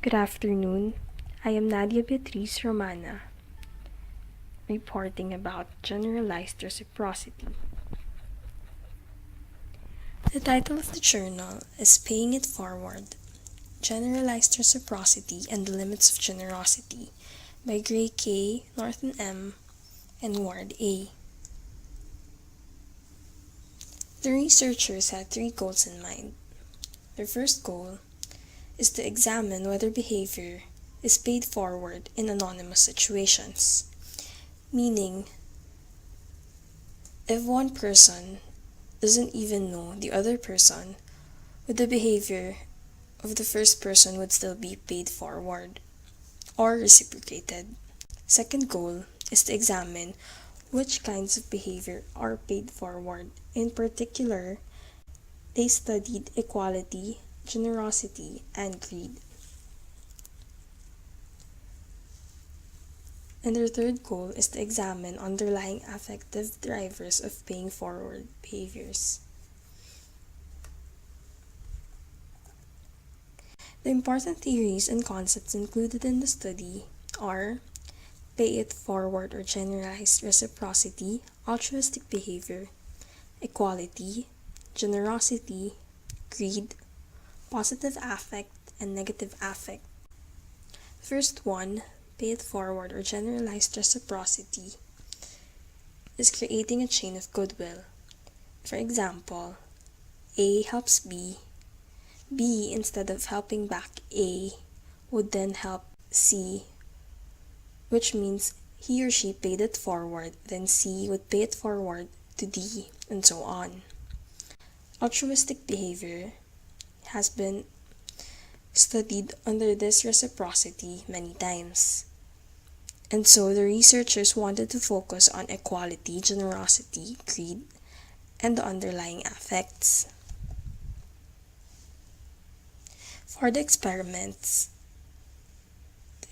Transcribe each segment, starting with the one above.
Good afternoon. I am Nadia Beatriz Romana, reporting about generalized reciprocity. The title of the journal is Paying It Forward, Generalized Reciprocity and the Limits of Generosity by Gray K., Norton M., and Ward A. The researchers had three goals in mind. Their first goal is to examine whether behavior is paid forward in anonymous situations, meaning if one person doesn't even know the other person, would the behavior of the first person would still be paid forward or reciprocated. Second goal is to examine which kinds of behavior are paid forward. In particular, they studied equality, generosity, and greed. And their third goal is to examine underlying affective drivers of paying forward behaviors. The important theories and concepts included in the study are pay it forward or generalized reciprocity, altruistic behavior, equality, generosity, greed, positive affect, and negative affect. First one, pay it forward or generalized reciprocity, is creating a chain of goodwill. For example, A helps B. B, instead of helping back A, would then help C, which means he or she paid it forward, then C would pay it forward to D, and so on. Altruistic behavior has been studied under this reciprocity many times. And so the researchers wanted to focus on equality, generosity, greed, and the underlying affects. For the experiments,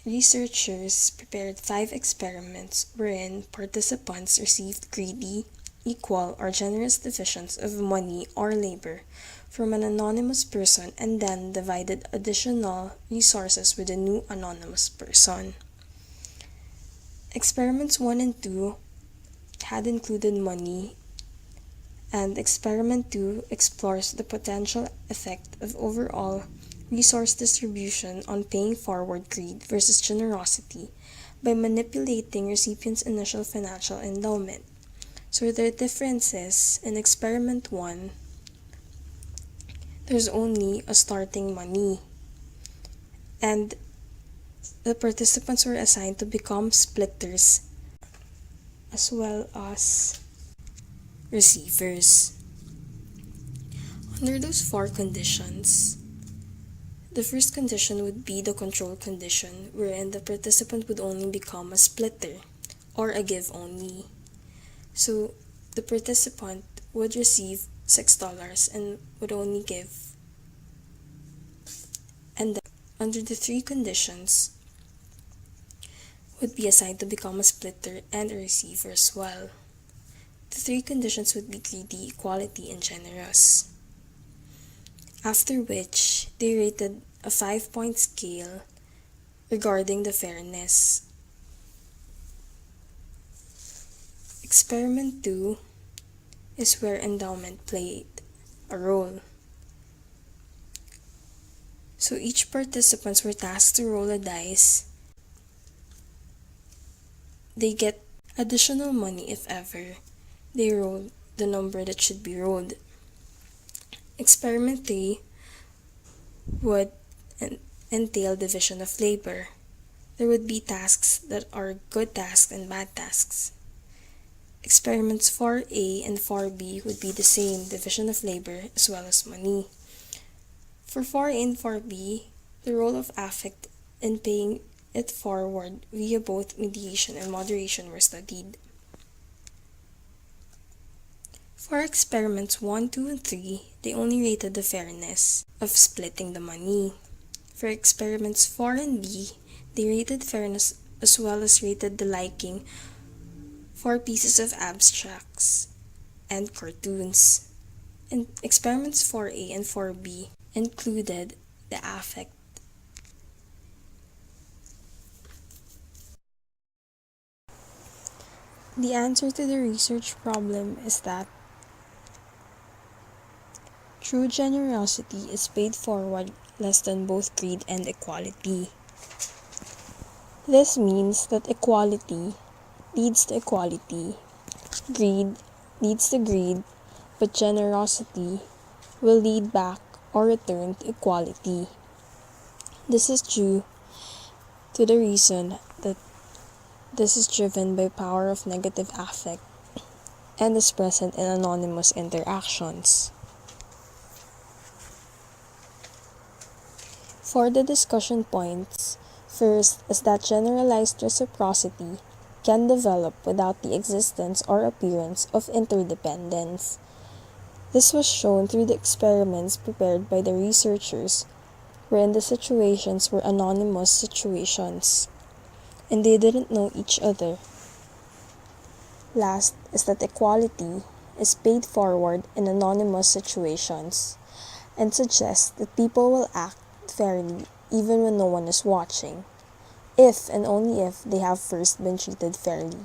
the researchers prepared 5 experiments wherein participants received greedy, equal, or generous divisions of money or labor from an anonymous person and then divided additional resources with a new anonymous person. Experiments 1 and 2 had included money, and experiment 2 explores the potential effect of overall resource distribution on paying forward greed versus generosity by manipulating recipients' initial financial endowment. So there are differences. In experiment 1, there's only a starting money, and the participants were assigned to become splitters as well as receivers. Under those 4 conditions, the first condition would be the control condition, wherein the participant would only become a splitter or a give only. So the participant would receive $6 and would only give. And then, under the 3 conditions, would be assigned to become a splitter and a receiver as well. The 3 conditions would be greedy, equality, and generous. After which, they rated a 5-point scale regarding the fairness. Experiment 2 is where endowment played a role. So each participants were tasked to roll a dice. They get additional money if ever they roll the number that should be rolled. Experiment 3 would entail division of labor. There would be tasks that are good tasks and bad tasks. Experiments 4A and 4B would be the same, division of labor as well as money. For 4A and 4B, the role of affect in paying it forward via both mediation and moderation were studied. For experiments 1, 2, and 3, they only rated the fairness of splitting the money. For experiments 4 and B, they rated fairness as well as rated the liking for pieces of abstracts and cartoons. And experiments 4A and 4B included the affect The answer to the research problem is that true generosity is paid forward less than both greed and equality. This means that equality leads to equality, greed leads to greed, but generosity will lead back or return to equality. This is due to the reason that this is driven by power of negative affect and is present in anonymous interactions. For the discussion points, first is that generalized reciprocity can develop without the existence or appearance of interdependence. This was shown through the experiments prepared by the researchers, wherein the situations were anonymous situations, and they didn't know each other. Last is that equality is paid forward in anonymous situations, and suggests that people will act fairly even when no one is watching, if and only if they have first been treated fairly.